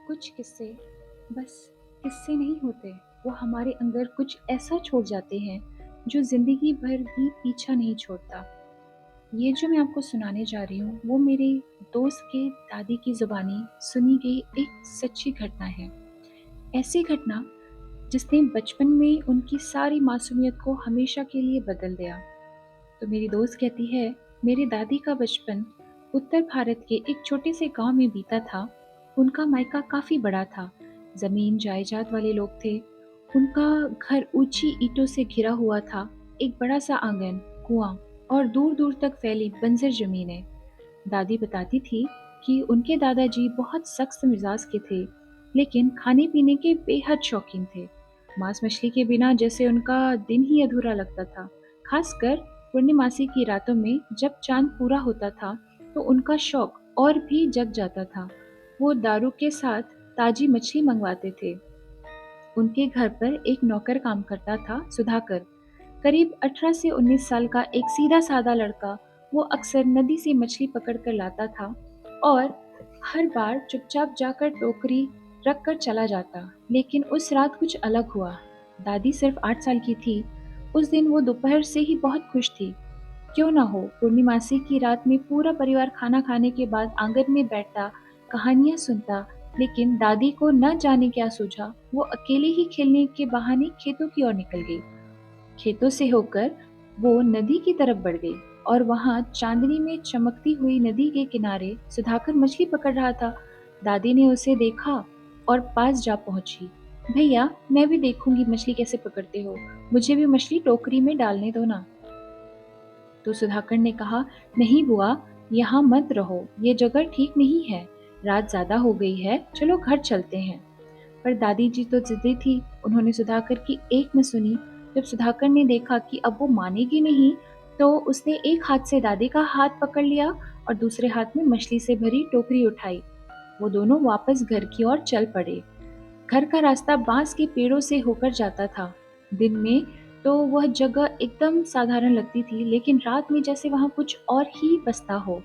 कुछ किस्से बस किस्से नहीं होते, वो हमारे अंदर कुछ ऐसा छोड़ जाते हैं जो ज़िंदगी भर भी पीछा नहीं छोड़ता। ये जो मैं आपको सुनाने जा रही हूँ, वो मेरे दोस्त के दादी की ज़ुबानी सुनी गई एक सच्ची घटना है। ऐसी घटना जिसने बचपन में उनकी सारी मासूमियत को हमेशा के लिए बदल दिया। तो मेरी दोस्त कहती है, मेरी दादी का बचपन उत्तर भारत के एक छोटे से गांव में बीता था। उनका मायका काफी बड़ा था, जमीन जायदाद वाले लोग थे। उनका घर ऊंची ईंटों से घिरा हुआ था। एक बड़ा सा आंगन, कुआं और दूर दूर तक फैली बंजर जमीनें। दादी बताती थी कि उनके दादाजी बहुत सख्त मिजाज के थे, लेकिन खाने पीने के बेहद शौकीन थे। मांस मछली के बिना जैसे उनका दिन ही अधूरा लगता था। खासकर पूर्णिमासी की रातों में जब चांद पूरा होता था, तो उनका शौक और भी जग जाता था। वो दारू के साथ ताजी मछली मंगवाते थे। उनके घर पर एक नौकर काम करता था, सुधाकर। करीब 18 से 19 साल का एक सीधा साधा लड़का। वो अक्सर नदी से मछली पकड़ कर लाता था और हर बार चुपचाप जाकर टोकरी रख कर चला जाता। लेकिन उस रात कुछ अलग हुआ। दादी सिर्फ 8 साल की थी। उस दिन वो दोपहर से ही बहुत खुश थी। क्यों ना हो, पूर्णिमासी की रात में पूरा परिवार खाना खाने के बाद आंगन में बैठता, कहानियां सुनता। लेकिन दादी को न जाने क्या सूझा, वो अकेले ही खेलने के बहाने खेतों की ओर निकल गई। खेतों से होकर वो नदी की तरफ बढ़ गई और वहां चांदनी में चमकती हुई नदी के किनारे सुधाकर मछली पकड़ रहा था। दादी ने उसे देखा और पास जा पहुंची। भैया, मैं भी देखूंगी मछली कैसे पकड़ते हो। मुझे भी मछली टोकरी में डालने दो ना। तो सुधाकर ने कहा, नहीं बुआ, यहाँ मत रहो, ये जगह ठीक नहीं है। रात ज्यादा हो गई है, चलो घर चलते हैं। पर दादी जी तो जिद्दी थी। उन्होंने सुधाकर की एक न सुनी। जब सुधाकर ने देखा कि अब वो मानेगी नहीं, तो उसने एक हाथ से दादी का हाथ पकड़ लिया और दूसरे हाथ में मछली से भरी टोकरी उठाई। वो दोनों वापस घर की ओर चल पड़े। घर का रास्ता बांस के पेड़ों से होकर जाता था। दिन में तो वह जगह एकदम साधारण लगती थी, लेकिन रात में जैसे वहां कुछ और ही बसता हो।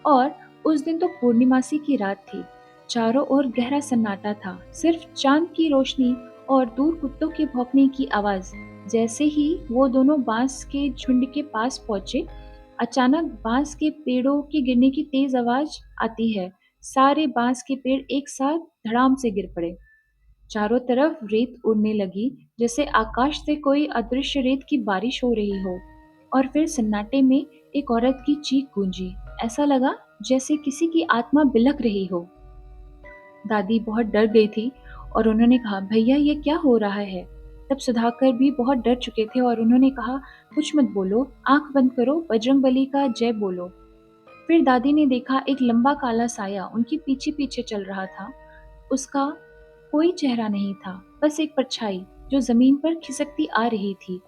और उस दिन तो पूर्णिमासी की रात थी। चारों ओर गहरा सन्नाटा था, सिर्फ चांद की रोशनी और दूर कुत्तों के भौंकने की आवाज। जैसे ही वो दोनों बांस के झुंड के पास पहुंचे, अचानक बांस के पेड़ों के गिरने की तेज आवाज आती है। सारे बांस के पेड़ एक साथ धड़ाम से गिर पड़े। चारों तरफ रेत उड़ने लगी, जैसे आकाश से कोई अदृश्य रेत की बारिश हो रही हो। और फिर सन्नाटे में एक औरत की चीख गूंजी। ऐसा लगा जैसे किसी की आत्मा बिलख रही हो। दादी बहुत डर गई थी और उन्होंने कहा, भैया ये क्या हो रहा है। तब सुधाकर भी बहुत डर चुके थे और उन्होंने कहा, कुछ मत बोलो, आंख बंद करो, बजरंगबली का जय बोलो। फिर दादी ने देखा एक लंबा काला साया उनके पीछे पीछे चल रहा था। उसका कोई चेहरा नहीं था, बस एक परछाई जो जमीन पर खिसकती आ रही थी।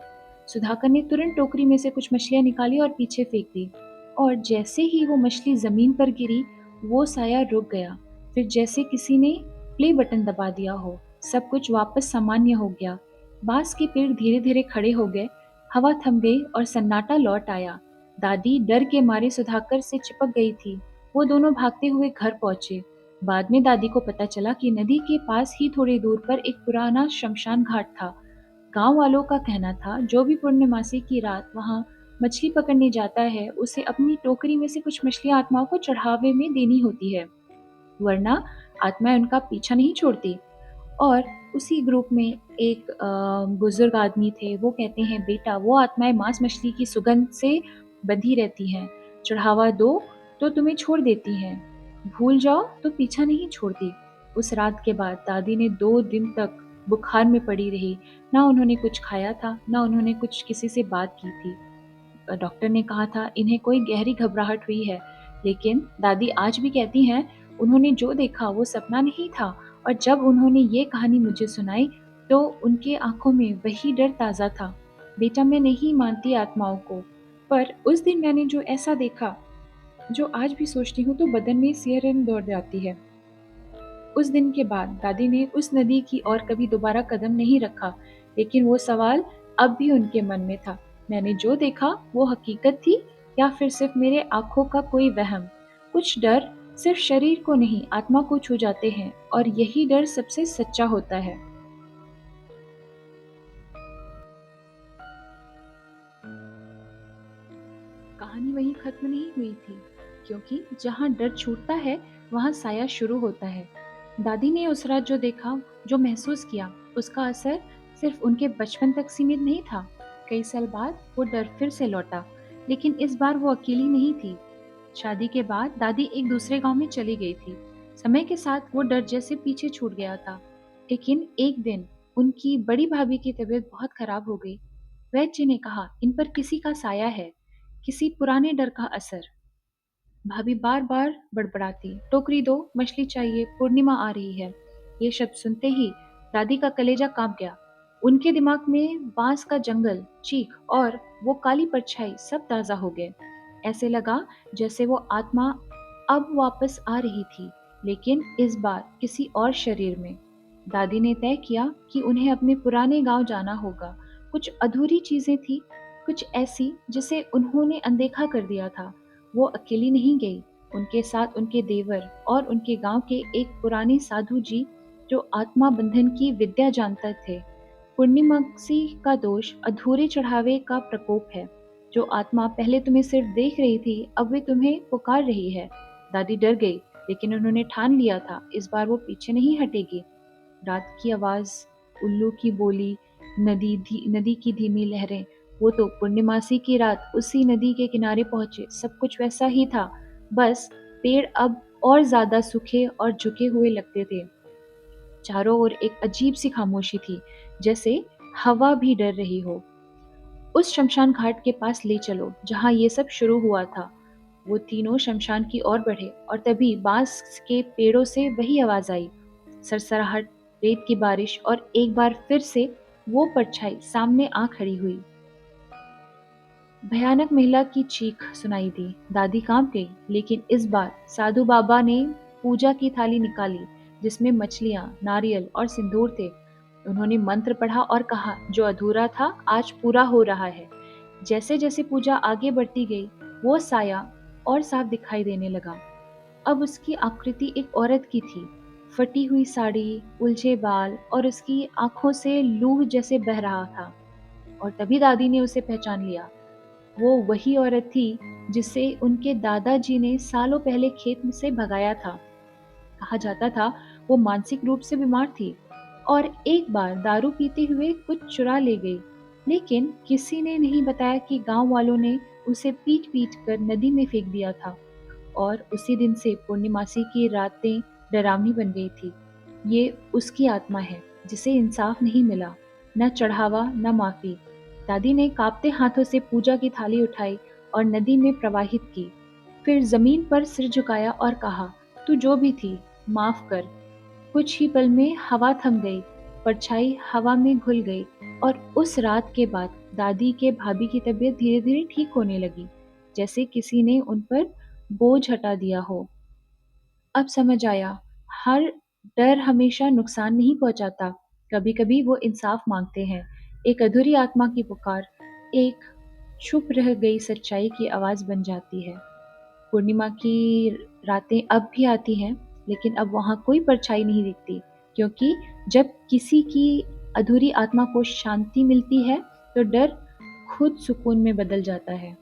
सुधाकर ने तुरंत टोकरी में से कुछ मछलियां निकाली और पीछे फेंक दी। और जैसे ही वो मछली जमीन पर गिरी, वो साया रुक गया। फिर जैसे किसी ने प्ले बटन दबा दिया हो, सब कुछ वापस सामान्य हो गया। बांस के पेड़ धीरे धीरे खड़े हो गए, हवा थम गई और सन्नाटा लौट आया। दादी डर के मारे सुधाकर से चिपक गई थी। वो दोनों भागते हुए घर पहुंचे। बाद में दादी को पता चला कि नदी के पास ही थोड़ी दूर पर एक पुराना शमशान घाट था। गांव वालों का कहना था, जो भी पूर्णमासी की रात वहां मछली पकड़ने जाता है, उसे अपनी टोकरी में से कुछ मछलियां आत्माओं को चढ़ावे में देनी होती है, वरना आत्माएं उनका पीछा नहीं छोड़ती। और उसी ग्रुप में एक बुजुर्ग आदमी थे। वो कहते हैं, बेटा, वो आत्माएं मांस मछली की सुगंध से बंधी रहती हैं। चढ़ावा दो तो तुम्हें छोड़ देती हैं, भूल जाओ तो पीछा नहीं छोड़ती। उस रात के बाद दादी ने 2 दिन तक बुखार में पड़ी रही। ना उन्होंने कुछ खाया था, ना उन्होंने कुछ किसी से बात की थी। डॉक्टर ने कहा था इन्हें कोई गहरी घबराहट हुई है। लेकिन दादी आज भी कहती हैं, उन्होंने जो देखा वो सपना नहीं था। और जब उन्होंने ये कहानी मुझे सुनाई, तो उनके आंखों में वही डर ताज़ा था। बेटा, मैं नहीं मानती आत्माओं को, पर उस दिन मैंने जो ऐसा देखा, जो आज भी सोचती हूँ तो बदन में सिहरन दौड़ जाती है। उस दिन के बाद दादी ने उस नदी की ओर कभी दोबारा कदम नहीं रखा। लेकिन वो सवाल अब भी उनके मन में था, मैंने जो देखा वो हकीकत थी या फिर सिर्फ मेरे आंखों का कोई वहम। कुछ डर सिर्फ शरीर को नहीं, आत्मा को छू जाते हैं, और यही डर सबसे सच्चा होता है। कहानी वहीं खत्म नहीं हुई थी, क्योंकि जहाँ डर छूटता है, वहाँ साया शुरू होता है। दादी ने उस रात जो देखा, जो महसूस किया, उसका असर सिर्फ उनके बचपन तक सीमित नहीं था। कई साल बाद वो डर फिर से लौटा, लेकिन इस बार वो अकेली नहीं थी। शादी के बाद दादी एक दूसरे गांव में चली गई थी। समय के साथ वो डर जैसे पीछे छूट गया था। लेकिन एक दिन उनकी बड़ी भाभी की तबीयत बहुत खराब हो गई। वैद्य जी ने कहा, इन पर किसी का साया है, किसी पुराने डर का असर। भाभी बार बार बड़बड़ाती, टोकरी दो, मछली चाहिए, पूर्णिमा आ रही है। ये शब्द सुनते ही दादी का कलेजा कांप गया। उनके दिमाग में बांस का जंगल, चीख और वो काली परछाई सब ताजा हो गए। ऐसे लगा जैसे वो आत्मा अब वापस आ रही थी, लेकिन इस बार किसी और शरीर में। दादी ने तय किया कि उन्हें अपने पुराने गांव जाना होगा। कुछ अधूरी चीजें थी, कुछ ऐसी जिसे उन्होंने अनदेखा कर दिया था। वो अकेली नहीं गई, उनके साथ उनके देवर और उनके गांव के एक पुराने साधु जी, जो आत्मा बंधन की विद्या जानते थे। पूर्णिमासी का दोष अधूरे चढ़ावे का प्रकोप है। जो आत्मा पहले तुम्हें सिर्फ देख रही थी, अब वे तुम्हें पुकार रही है। दादी डर गई, लेकिन उन्होंने ठान लिया था, इस बार वो पीछे नहीं हटेगी। रात की आवाज, उल्लू की बोली, नदी की धीमी लहरें। वो तो पूर्णिमासी की रात उसी नदी के किनारे पहुंचे, सब कुछ वैसा ही था। बस पेड़ अब और ज्यादा सूखे और झुके हुए लगते थे। चारों ओर एक अजीब सी खामोशी थी, जैसे हवा भी डर रही हो। उस शमशान घाट के पास ले चलो जहां ये सब शुरू हुआ था। वो तीनों शमशान की ओर बढ़े, और तभी बांस के पेड़ों से वही आवाज आई, सरसराहट, रेत की बारिश, और एक बार फिर से वो परछाई सामने आ खड़ी हुई। भयानक महिला की चीख सुनाई दी। दादी कांप गई, लेकिन इस बार साधु बाबा ने पूजा की थाली निकाली, जिसमें मछलियां, नारियल और सिंदूर थे। उन्होंने मंत्र पढ़ा और कहा, जो अधूरा था आज पूरा हो रहा है। जैसे जैसे पूजा आगे बढ़ती गई, वो साया और साफ दिखाई देने लगा। अब उसकी आकृति एक औरत की थी, फटी हुई साड़ी, उलझे बाल, और उसकी आंखों से लूह जैसे बह रहा था। और तभी दादी ने उसे पहचान लिया। वो वही औरत थी जिसे उनके दादाजी ने सालों पहले खेत में से भगाया था। कहा जाता था वो मानसिक रूप से बीमार थी और एक बार दारू पीते हुए कुछ चुरा ले गई। लेकिन किसी ने नहीं बताया कि गांव वालों ने उसे पीट पीट कर नदी में फेंक दिया था। और उसी दिन से पूर्णिमासी की रातें डरावनी बन गई थी। ये उसकी आत्मा है जिसे इंसाफ नहीं मिला, न चढ़ावा न माफी। दादी ने कांपते हाथों से पूजा की थाली उठाई और नदी में प्रवाहित की। फिर जमीन पर सिर झुकाया और कहा, तू जो भी थी, माफ कर। कुछ ही पल में हवा थम गई, परछाई हवा में घुल गई, और उस रात के बाद दादी के भाभी की तबीयत धीरे धीरे ठीक होने लगी, जैसे किसी ने उन पर बोझ हटा दिया हो। अब समझ आया, हर डर हमेशा नुकसान नहीं पहुंचाता। कभी कभी वो इंसाफ मांगते हैं। एक अधूरी आत्मा की पुकार, एक छुप रह गई सच्चाई की आवाज बन जाती है। पूर्णिमा की रातें अब भी आती हैं, लेकिन अब वहाँ कोई परछाई नहीं दिखती, क्योंकि जब किसी की अधूरी आत्मा को शांति मिलती है, तो डर खुद सुकून में बदल जाता है।